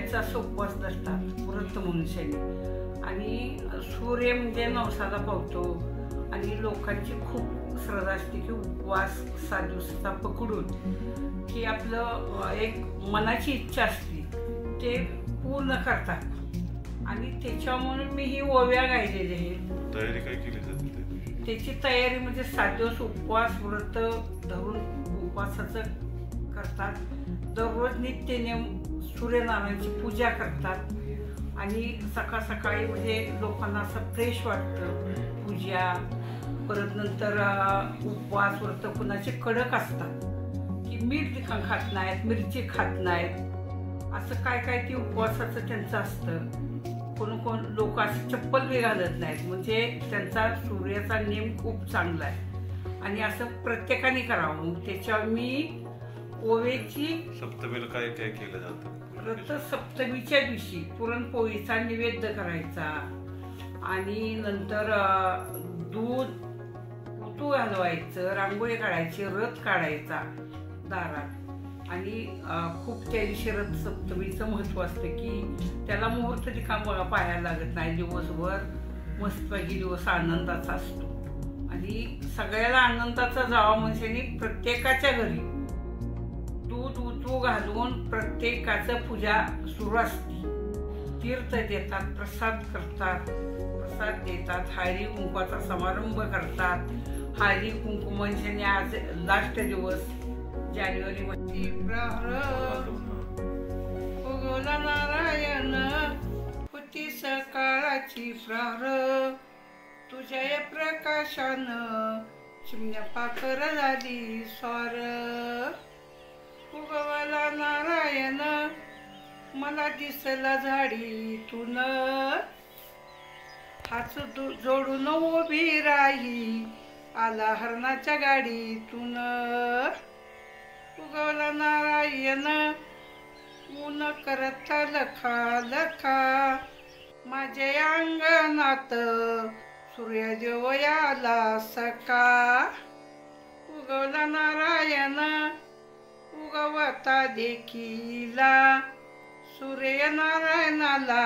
सूर्याचा असं उपवास धरतात व्रत मनुष्याने. आणि सूर्य म्हणजे नवसाला पावतो आणि लोकांची खूप श्रद्धा असते की उपवास 7 दिवसाचा पकडून की आपलं एक मनाची इच्छा असते ते पूर्ण करतात. आणि त्याच्यामुळे मी ही ओव्या गायलेली आहे. तयारी काय केली जाते त्याची तयारी म्हणजे 7 दिवस उपवास व्रत धरून उपवासाचं करतात. दररोज नित्यनेम सूर्यनारायणाची पूजा करतात. आणि सकाळ सकाळी म्हणजे लोकांना असं फ्रेश वाटतं पूजा. परत नंतर उपवास व्रत कुणाचे कडक असतात की मीठ खात नाहीत, मिरची खात नाहीत, असं काय काय ते उपवासाचं त्यांचं असतं. कोण लोक असं चप्पल बी घालत नाहीत. म्हणजे त्यांचा सूर्याचा नेम खूप चांगला आहे आणि असं प्रत्येकाने करावं. त्याच्यावर मी ओवेची सप्तमीला काय काय केलं जातं? व्रत सप्तमीच्या दिवशी पुरणपोळीचा नैवेद्य करायचा आणि नंतर दूध उतू घालवायचं, रांगोळी काढायची, रथ काढायचा दारात. आणि खूप त्या दिवशी रथ सप्तमीचं महत्त्व असतं की त्याला मुहूर्त रिकामा पाहायला लागत नाही. दिवसभर मस्तपैकी दिवस आनंदाचा असतो आणि सगळ्याला आनंदाचा जावा म्हणजे प्रत्येकाच्या घरी दूध उतू घालून प्रत्येकाचं पूजा सुरू असते. तीर्थ देतात, प्रसाद करतात, प्रसाद देतात, हळदी कुंकवाचा समारंभ करतात. हळदी कुंकू म्हणजे आज लास्ट दिवस जानेवारी मध्ये प्रहर उगवला नारायण होती सकाळची प्रहर. तुझ्या या प्रकाशानं चिमण्या पाखर झाली स्वार. उगवला नारायण मला दिसला झाडीतून हात जोडून उभी राही आला हरणाच्या गाडीतून. उगवला नारायण ऊन करत लखा लखा माझ्या अंगणात सूर्यदेव याला सका. उगवला नारायण उगवता देखीला सूर्यनारायणाला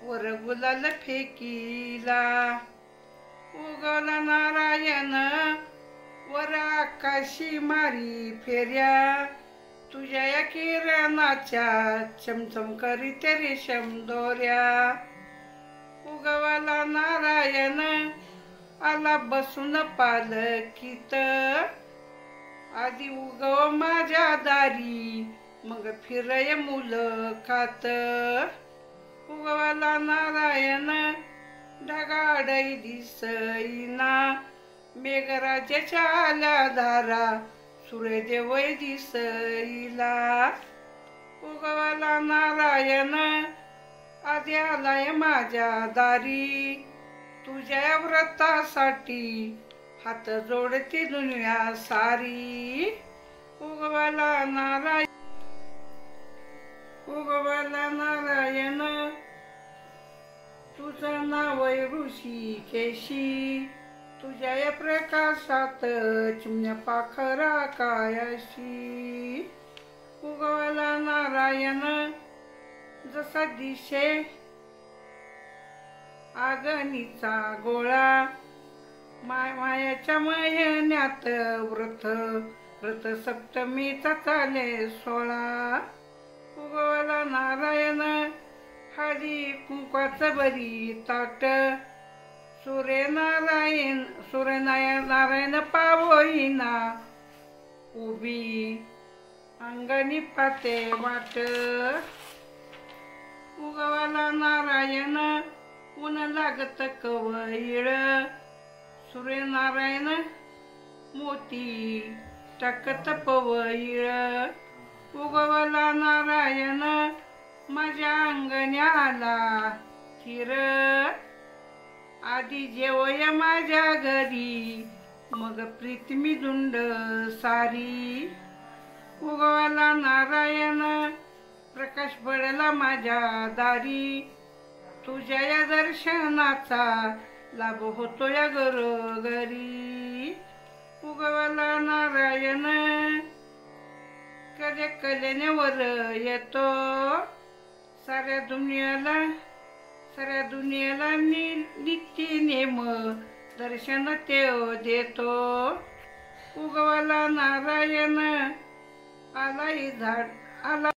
वर गुलाल फेकीला. उगवला नारायण वर आकाशी मारी फेऱ्या तुझ्या या किरणाच्या चमचम करीत रेशम दोऱ्या. उगवला नारायण आला बसून पालखीत आधी उगव माझ्या दारी मग फिरय मुलखात. उगवला नारायण ढगाडही दिसईना मेघराजाच्या आल्या धारा सूर्यदेव दिसईला. उगवला नारायण आधी आलाय माझ्या दारी तुझ्या व्रतासाठी हात जोडती दुनिया सारी. उगवला नारायण उगवला नारायण तुझं नाव ऋषिकेशी तुझ्या या प्रकाशात चिमण्या पाखरा कायाशी. उगवला नारायण जसा दिशे आगनीचा गोळा मायाच्या महिन्यात व्रत सप्तमीचा चाले 16. उगवला नारायण हळदी कुंकवाचं बरी ताट सूर्यनारायण पावोईना उभी अंगणी पाते वाट. उगवला नारायण ऊन लागत कवळीळ सूर्यनारायण मोती टाकत पवळीळ. उगवला नारायण माझ्या अंगण्याला चिर आधी जेवय माझ्या घरी मग प्रीतमी दुंड सारी. उगवला नारायण प्रकाश पडला माझ्या दारी तुझ्या या दर्शनाचा लाभ होतो या घरोघरी. उगवला नारायण कले कलेने वर येतो साऱ्या दुनियाला नित्य नेम दर्शन तेव देतो. उगवला नारायण आलाय झाड आला